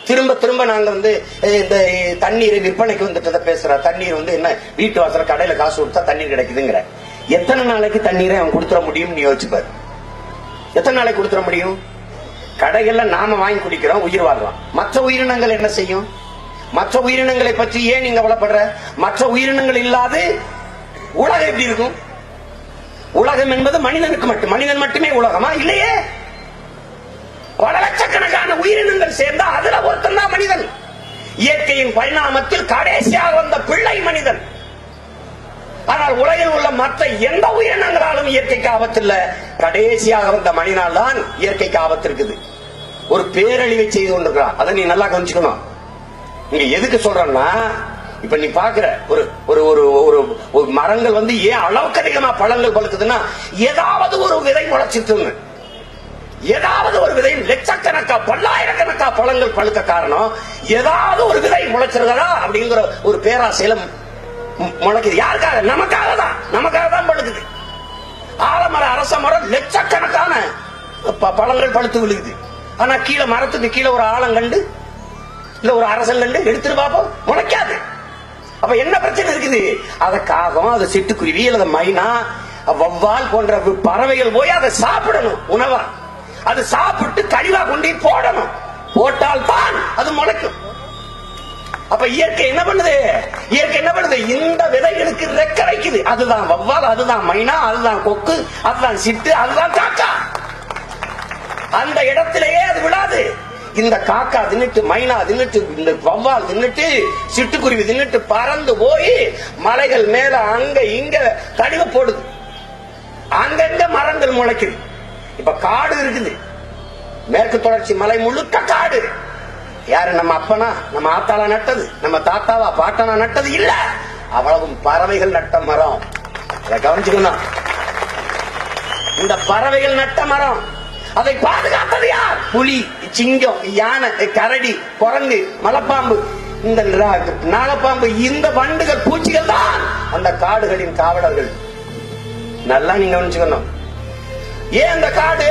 திரும்ப திரும்ப நாங்க இந்த தண்ணீரை விற்பனைக்கு வந்துட்டு பேசுறோம். தண்ணீர் என்ன வீட்டு வாசல கடையில காசு கொடுத்தா தண்ணீர் கிடைக்குதுங்கிற. எத்தனை நாளைக்கு தண்ணீரை அவன் கொடுத்துட முடியும்? நீ யோசிச்சுப்பாரு. எத்தனை நாளைக்கு கொடுத்துட முடியும்? கடைகள்ல நாம வாங்கி குடிக்கிறோம், உயிர் வாழலாம். மற்ற உயிரினங்கள் என்ன செய்யும்? மற்ற உயிரினங்களை பற்றி ஏன் நீங்க கவலைப்படுற? மற்ற உயிரினங்கள் இல்லாது உலகம் எப்படி இருக்கும்? உலகம் என்பது மனிதனுக்கு மட்டும். மனிதன் மட்டுமே உலகமா? இல்லையே. பல லட்சக்கணக்கான உயிரினங்கள் சேர்ந்தா அதுல ஒருத்தன் தான் மனிதன். இயற்கையின் பரிணாமத்தில் கடைசியாக வந்த பிள்ளை மனிதன். ஆனால் உலகில் உள்ள மற்ற எந்த உயிரினங்களாலும் இயற்கைக்கு ஆபத்து இல்ல. கடைசியாக வந்த மனிதனால் தான் இயற்கைக்கு ஆபத்து இருக்குது. ஒரு பேரழிவை செய்து கொண்டிருக்கிறான். அதை நீ நல்லா கவனிச்சுக்கணும். இங்க எதுக்கு சொல்றேன்னா, இப்ப நீ பாக்குற ஒரு மரங்கள் ஏன் அளவுக்கு அதிகமா பழங்கள் பழுக்குதுன்னா, ஏதாவது ஒரு விதை முளைச்சிட்டு, ஏதாவது ஒரு விதை லட்சக்கணக்கா பல்லாயிரக்கணக்கா பழங்கள் பழுக்க காரணம் ஏதாவது ஒரு விதை முளைச்சிருக்கா அப்படிங்கிற ஒரு பேராசையில முளைக்குது. யாருக்காக? நமக்காக தான் பழுக்குது. ஆலமரம், அரச மரம் லட்சக்கணக்கான பழங்கள் பழுத்து விழுகுது. ஆனா கீழே மரத்துக்கு கீழே ஒரு ஆலங்கண்டு இல்ல ஒரு அரசல் கண்டு எடுத்துட்டு பாப்போம், முளைக்காது. அப்ப என்ன பிரச்சனை இருக்குது? அதை காகம், அதை சிட்டுக்குருவி அல்லது மைனா, வவ்வால் போன்ற பறவைகள் போய் அதை சாப்பிடணும் உணவா. அது சாப்பிட்டு கழிவா கொண்டு போடணும். போட்டால் தான் அது முளைக்கும். அப்ப இயற்கை என்ன பண்ணுது? இயற்கை என்ன பண்ணுது? இந்த விதைகளுக்கு ரெக்க வைக்குது. அதுதான் வவ்வால், அதுதான் மைனா, அதுதான் கொக்கு, அதுதான் சிட்டு, அதுதான் காக்கா. அந்த இடத்திலேயே அது விடாது. இந்த காக்கா தின்னுட்டு, மைனா தின்னுட்டு, இந்த வவ்வால் தின்னுட்டு, சிட்டுக்குருவி தின்னுட்டு பறந்து போய் மலைகள் மேல அங்க இங்க கழிவு போடுது. அங்கங்க மரங்கள் முளைக்குது. இப்ப காடு இருக்குது. மேற்கு தொடர்ச்சி மலை முழுக்க காடு. யாரு? நம்ம அப்பனா, நம்ம ஆத்தாளா நட்டது? நம்ம தாத்தாவா பாட்டனா நட்டது? இல்ல. அவ்வளவும் பறவைகள் நட்ட மரம். அதை கவனிச்சுக்கணும். இந்த பறவைகள் நட்ட மரம். அதை பாதுகாத்தது யார்? புலி, சிங்கம், யானை, கரடி, குரங்கு, மலைப்பாம்பு, இந்த நாகப்பாம்பு, இந்த வண்டுகள், பூச்சிகள் தான் அந்த காடுகளின் காவலர்கள். நல்லா நீங்க கவனிச்சுக்கணும். ஏன் அந்த காடு?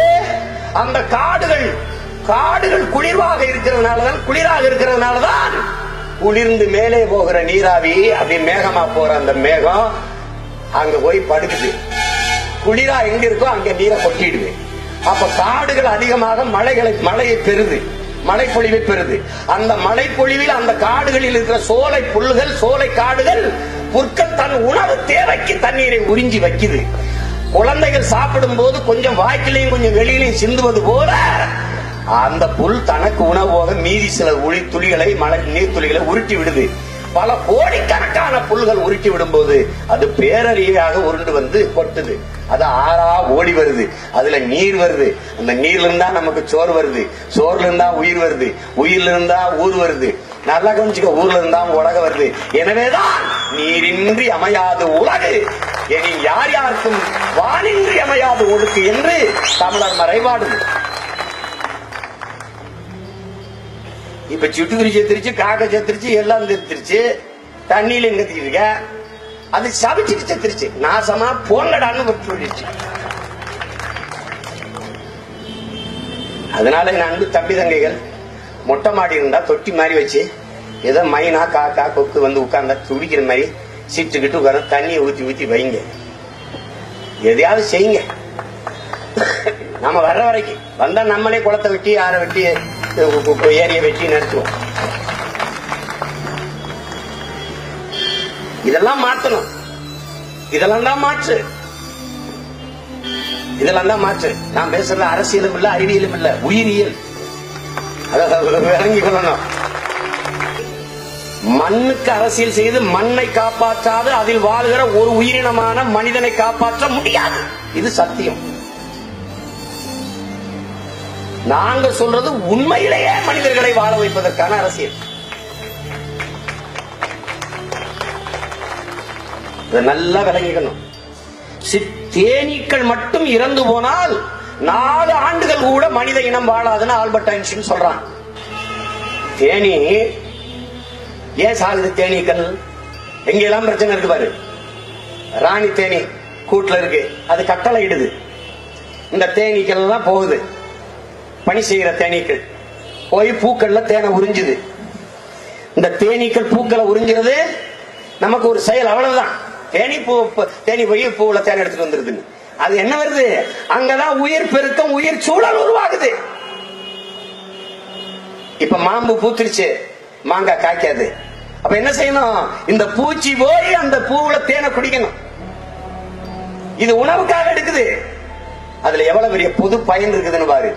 அந்த காடுகள் குளிர்வாக இருக்கிறதுனாலதான், குளிராக இருக்கிறதுனாலதான் குளிர்ந்து மேலே போகிற நீராவி அப்படி மேகமா போற அந்த மேகம் அங்க போய் படுக்குது. குளிரா எங்க இருக்கோ அங்க நீரை கொட்டிடுது. அப்ப காடுகள் அதிகமாக மழையை பெறுது, மழைப்பொழிவை பெறுது. அந்த மழைப்பொழிவில் அந்த காடுகளில் இருக்கிற சோலை புல்கள், சோலை காடுகள், புற்கள் தன் உணவு தேவைக்கு தண்ணீரை உறிஞ்சி வைக்குது. குழந்தைகள் சாப்பிடும் போது கொஞ்சம் வாய்க்கிலையும் கொஞ்சம் வெளியிலையும் சிந்துவது போல அந்த புல் தனக்கு உணவாக மீதி சில துளிகளை, மழை நீர் துளிகளை உருட்டி விடுது. பல கோடிக்கணக்கான புல்கள் உருட்டி விடும் போது அது பேரறிவாக உருண்டு கொட்டுது. அது ஆறா ஓடி வருது. அதுல நீர் வருது. அந்த நீர்ல இருந்தா நமக்கு சோறு வருது. சோறுல இருந்தா உயிர் வருது. உயிர்ல இருந்தா ஊர் வருது. நல்லா கவனிச்சுக்க. ஊர்ல இருந்தா உலகம் வருது. எனவேதான் நீரின்றி அமையாது உலகு, இனி யார் யாருக்கும் வானின்றி அமையாது ஒழுக்கு என்று தமிழர் மறைபாடுது. இப்ப சிட்டுக்குருவி செத்துருச்சு, காக்கை செத்துருச்சு, எல்லாம் செத்துருச்சு. தண்ணியில எங்க இருக்க அது சபிச்சுட்டு செத்துருச்சு. நாசமா போங்கடான்னு சொல்லிடுச்சு. அதனால என் அன்பு தம்பி தங்கைகள், மொட்டை மாடி இருந்தா தொட்டி மாதிரி வச்சு ஏதோ மைனா, காக்கா, கொக்கு உட்கார்ந்தா துடிக்கிற மாதிரி சிட்டுக்கிட்டு உட்கார தண்ணியை ஊத்தி ஊத்தி வைங்க. எதையாவது செய்யுங்க. நம்ம வர்ற வரைக்கும் வந்தா நம்மளே குளத்தை வெட்டி, ஆற வெட்டி, ஏரிய வெட்டி நடத்துவோம். இதெல்லாம் மாற்றணும். இதெல்லாம் தான் மாற்று. இதெல்லாம் தான் மாற்று. நான் பேசுறது அரசியலும் இல்ல, அறிவியலும் இல்ல, உயிரியல். விளங்கி கொள்ளணும். மண்ணுக்கு அரசியல் செய்து மண்ணை காப்பாற்றாது அதில் வாழ்கிற ஒரு உயிரினமான மனிதனை காப்பாற்ற முடியாது. இது சத்தியம். நாங்க சொல்றது உண்மையிலேயே மனிதர்களை வாழ வைப்பதற்கான அரசியல். நல்லா விளங்கிக்கணும். தேனீக்கள் மட்டும் இறந்து போனால் 4 ஆண்டுகள் கூட மனித இனம் வாழாதுன்னு ஆல்பர்ட் ஐன்ஸ்டீன் சொல்றான். தேனி ஏன் சாகுது? தேனீக்கள் எங்கெல்லாம் பிரச்சனை இருக்கு பாரு. ராணி தேனி கூட்டுல இருக்கு, அது கட்டளை இடுது. இந்த தேனீக்கள் எல்லாம் போகுது, பணி செய்கிற தேனீக்கள். போய் பூக்கள்ல தேனை உறிஞ்சுது. இந்த தேனீக்கள் பூக்களை உறிஞ்சுறது நமக்கு ஒரு செயல், அவ்வளவுதான். தேனி போய் பூவுல தேனை எடுத்துட்டு வந்துருதுன்னு அது என்ன வருது? அங்கதான் உயிர் பெருக்கம், உயிர் சூழல் உருவாகுது. இப்ப மாம்பு பூத்துருச்சு, மாங்காய் காய்க்காது. அப்ப என்ன செய்யணும்? இந்த பூச்சி போய் அந்த பூவுல தேனை குடிக்கணும். இது உணவுக்காக எடுக்குது. அதுல எவ்வளவு பெரிய பொது பயன் இருக்குதுன்னு பாரு,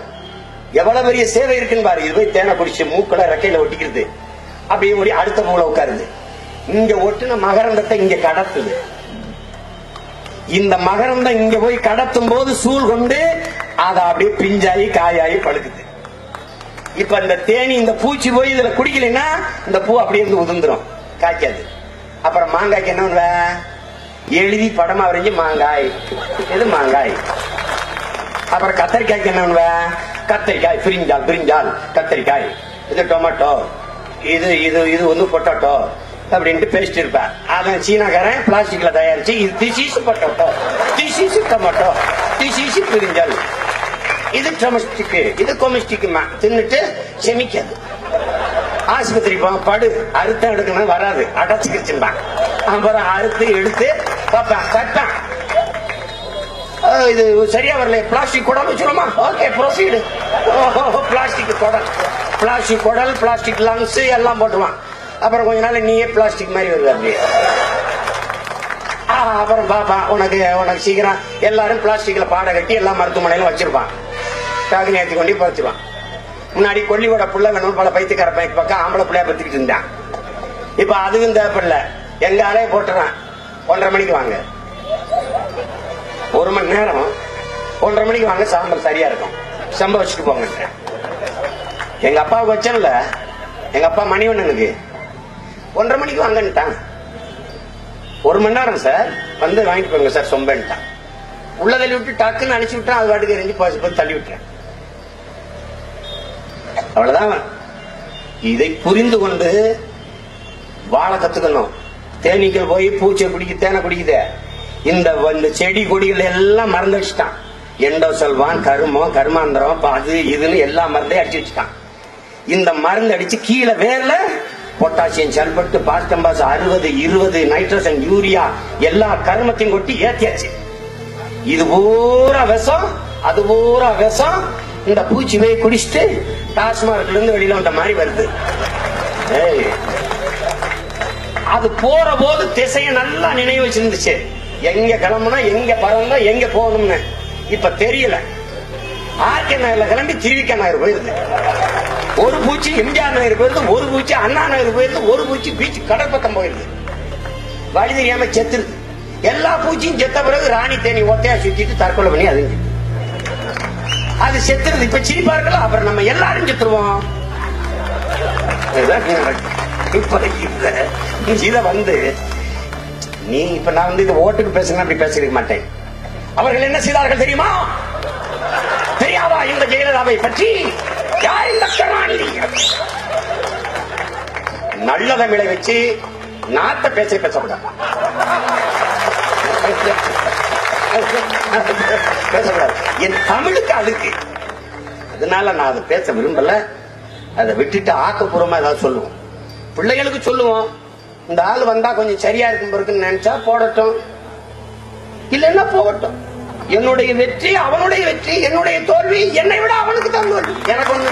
எவ்வளவு பெரிய சேவை இருக்குன்னு பாரு. இது போய் தேனை குடிச்சு மூக்களை ரெக்கையில ஒட்டிக்கிறது, அப்படியே ஓடி அடுத்த பூல உட்காருது. இங்க ஒட்டுன மகரந்தத்தை இங்க கடத்துது. இந்த மகரந்தம் இங்க போய் கடத்தும் போது சூழ் கொண்டு அதை அப்படியே பிஞ்சாயி காயாயி பழுக்குது. இப்ப இந்த தேனி இந்த பூச்சி போய் இதுல குடிக்கலைன்னா இந்த பூ அப்படியே இருந்து உதிர்ந்துரும், காய்க்காது. அப்புறம் மாங்காய்க்கு என்ன பண்ணுவ? எழுதி படமா வரைஞ்சு மாங்காய், இது மாங்காய். அப்புறம் கத்தரிக்காய்க்கு என்ன பண்ணுவ? கத்தரிக்காய், பிரிஞ்சால் பிரிஞ்சால் கத்தரிக்காய், இது டொமேட்டோ, இது இது இது வந்து பொட்டாட்டோ அப்படின்ட்டு பேசிட்டு இருப்பேன். அதான் சீனாக்காரன் பிளாஸ்டிக்ல தயாரிச்சு இது திசீசு பொட்டாட்டோ, திசீசு டொமேட்டோ, திசீசு பிரிஞ்சால், இது டொமஸ்டிக், இது கொமிஸ்டிக் தின்னுட்டு செமிக்காது. ஆஸ்பத்திரி படு அறுத்த எடுக்கணும் வராது, அடைச்சுக்கிச்சுப்பான். அப்புறம் அறுத்து எடுத்து பார்ப்பேன், கட்டான் இது சரியா வரல, பிளாஸ்டிக் குடல் வச்சுருமா, ஓகே ப்ரொசீடு. பிளாஸ்டிக் குடல், பிளாஸ்டிக் குடல், பிளாஸ்டிக் லங்ஸ் எல்லாம் போட்டுவான். அப்புறம் கொஞ்ச நாள் நீயே பிளாஸ்டிக் மாதிரி வருது அப்படியே. அப்புறம் பாப்பா உனக்கு சீக்கிரம் எல்லாரும் பிளாஸ்டிக்ல பாட கட்டி எல்லா மருத்துவமனையிலும் வச்சிருப்பான். டாக்னி ஏற்றி கொண்டு பறிச்சிருவான். முன்னாடி கொல்லியோட புள்ள வேணும் பல பைத்தியக்கார பைக்கு பக்கம் ஆம்பளை பிள்ளையா பத்திக்கிட்டு இருந்தான். இப்ப அதுவும் தேவைப்படல, எங்க ஆளையே போட்டுறான். 1:30 மணிக்கு வாங்க, 1 மணி நேரம் 1:30 மணிக்கு வாங்க, சாம்பல் சரியா இருக்கும், சம்ப வச்சுட்டு போங்க. எங்க அப்பாவுக்கு வச்சேன்ல, எங்க அப்பா மணிவண்ணனுக்கு 1:30 மணிக்கு வாங்கன்னுட்டான். 1 மணி நேரம் சார், வந்து வாங்கிட்டு போங்க சார் சொம்பன்ட்டான். உள்ள தள்ளி விட்டு டக்குன்னு அனுப்பிச்சு விட்டான். அது வாட்டுக்கு எரிஞ்சு போய் தள்ளி விட்டேன். அவ்வளவுதான். இதை புரிந்து கொண்டு வாழ கத்துக்கணும். தேனீக்கள் போய் பூச்சை குடிக்க தேனை குடிக்குது. இந்த செடி கொடிகள் எல்லாம் மறந்து வச்சுட்டான். எண்டோ செல்வான், கருமம், கருமாந்திரம், அது இதுன்னு எல்லா மருந்தையும் அடிச்சு வச்சுட்டான். இந்த மருந்து அடிச்சு கீழே வேர்ல பொட்டாசியம் சல்பேட், பாஸ்டம்பாஸ் 60, 20 நைட்ரஜன், யூரியா எல்லா கருமத்தையும் கொட்டி ஏத்தியாச்சு. இது பூரா விஷம், அது பூரா விஷம். இந்த பூச்சி போய் குடிச்சிட்டு டாஸ்மார்க்ல இருந்து வெளியில வந்த மாதிரி வருது. அது போற போது திசைய நல்லா நினைவு வச்சிருந்துச்சு, எங்க கிளம்புனா, எங்க பறந்தா, எங்க போகணும்னு. இப்ப தெரியல. ஆர்கே நகர்ல கிளம்பி திருவிக்கா நகர் போயிருது. ஒரு பூச்சி எம்ஜிஆர் நகர் போயிருது, ஒரு பூச்சி அண்ணா நகர் போயிருது, ஒரு பூச்சி பீச் கடல் பக்கம் போயிருது. வழி தெரியாம செத்துருது. எல்லா பூச்சியும் செத்த பிறகு ராணி தேனி ஒத்தையா சுத்திட்டு தற்கொலை பண்ணி அது செத்துருது. இப்ப சிரிப்பா இருக்கலாம், அப்புறம் நம்ம எல்லாரும் செத்துருவோம். இத வந்து நீ இப்ப நான் வந்து இது ஓட்டுக்கு பேசுங்க அப்படி பேசிருக்க மாட்டேன். அவர்கள் என்ன செய்தார்கள் தெரியுமா? தெரியாதா இந்த ஜெயலலிதாவை பற்றி? யார் இந்த கருணாநிதி? நல்ல தமிழை வச்சு நாட்ட பேசக்கூடாது, பேசக்கூடாது. என் தமிழுக்கு அதுக்கு, அதனால நான் அதை பேச விரும்பல. அதை விட்டுட்டு ஆக்கப்பூர்வமா ஏதாவது சொல்லுவோம், பிள்ளைகளுக்கு சொல்லுவோம். இந்த ஆள் வந்தா கொஞ்சம் சரியா இருக்கும் இருக்குன்னு நினைச்சா போடட்டும், இல்லைன்னா போகட்டும். என்னுடைய வெற்றி அவனுடைய வெற்றி, என்னுடைய தோல்வி என்னை விட அவனுக்கு தான் தோல்வி, எனக்கு ஒண்ணு.